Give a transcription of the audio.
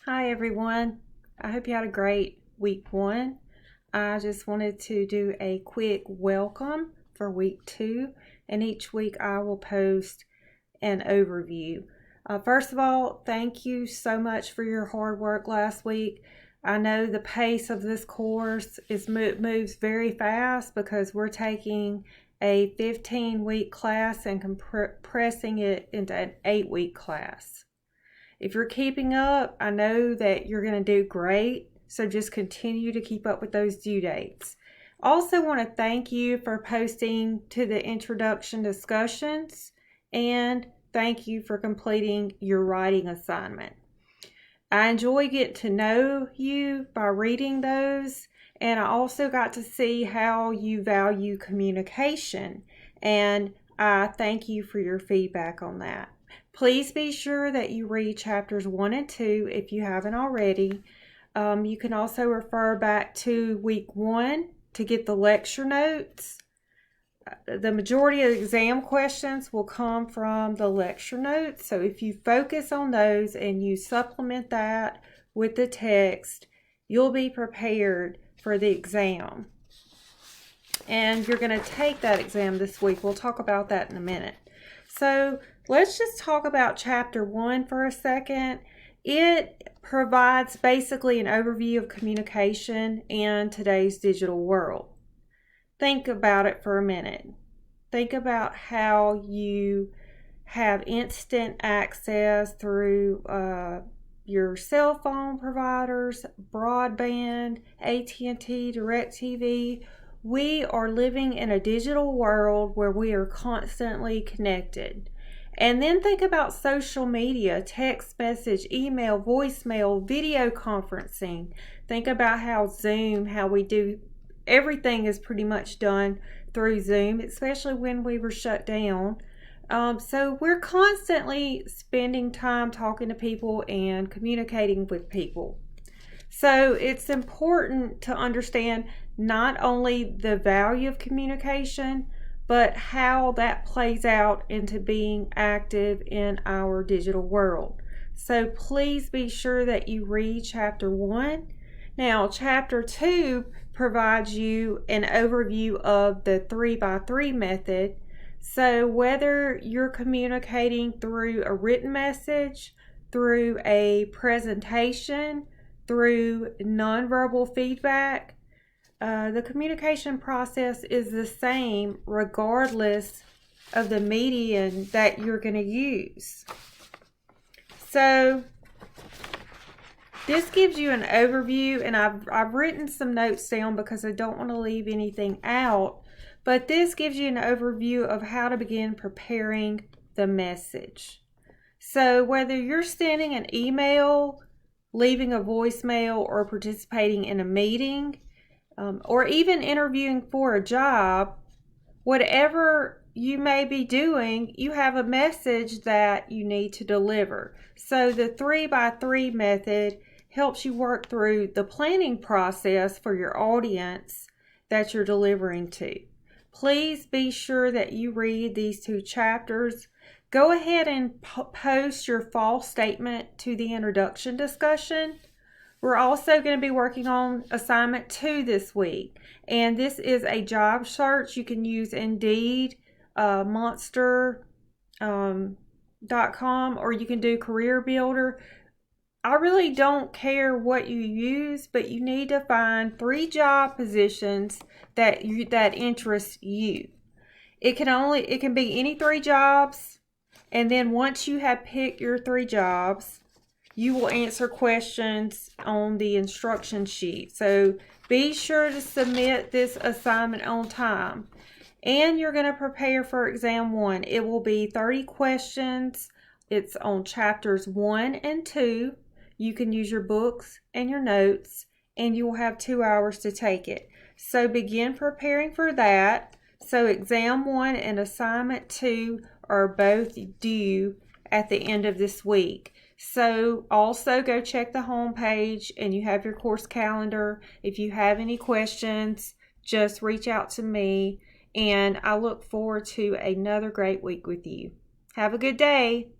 Hi everyone. I hope you had a great week one. I just wanted to do a quick welcome for week two, and each week I will post an overview. First of all, thank you so much for your hard work last week. I know the pace of this course moves very fast because we're taking a 15-week class and compressing it into an 8-week class. If you're keeping up, I know that you're going to do great. So just continue to keep up with those due dates. Also want to thank you for posting to the introduction discussions, and thank you for completing your writing assignment. I enjoy getting to know you by reading those, and I also got to see how you value communication, and I thank you for your feedback on that. Please be sure that you read chapters 1 and 2 if you haven't already. You can also refer back to week 1 to get the lecture notes. The majority of exam questions will come from the lecture notes. So if you focus on those and you supplement that with the text, you'll be prepared for the exam. And you're going to take that exam this week. We'll talk about that in a minute. So let's just talk about chapter 1 for a second. It provides basically an overview of communication in today's digital world. Think about it for a minute. Think about how you have instant access through your cell phone providers, broadband, AT&T, DirecTV. We are living in a digital world where we are constantly connected. And then think about social media, text message, email, voicemail, video conferencing. Think about how Zoom, how we do everything is pretty much done through Zoom, especially when we were shut down. So we're constantly spending time talking to people and communicating with people. So it's important to understand not only the value of communication, but how that plays out into being active in our digital world. So please be sure that you read chapter 1. Now, chapter 2 provides you an overview of the 3x3 method. So whether you're communicating through a written message, through a presentation, through nonverbal feedback, the communication process is the same regardless of the medium that you're going to use. So this gives you an overview, and I've written some notes down because I don't want to leave anything out, but this gives you an overview of how to begin preparing the message. So whether you're sending an email, leaving a voicemail, or participating in a meeting, or even interviewing for a job, whatever you may be doing, you have a message that you need to deliver. So the 3x3 method helps you work through the planning process for your audience that you're delivering to. Please be sure that you read these 2 chapters. Go ahead and post your fall statement to the introduction discussion. We're also going to be working on assignment 2 this week, and this is a job search. You can use Indeed, Monster.com, or you can do Career Builder. I really don't care what you use, but you need to find 3 job positions that interest you. It can be any 3 jobs, and then once you have picked your 3 jobs, you will answer questions on the instruction sheet. So be sure to submit this assignment on time. And you're going to prepare for exam 1. It will be 30 questions. It's on chapters 1 and 2. You can use your books and your notes, and you will have 2 hours to take it. So begin preparing for that. So exam 1 and assignment 2 are both due at the end of this week. So also go check the home page, and you have your course calendar. If you have any questions, just reach out to me, and I look forward to another great week with you. Have a good day.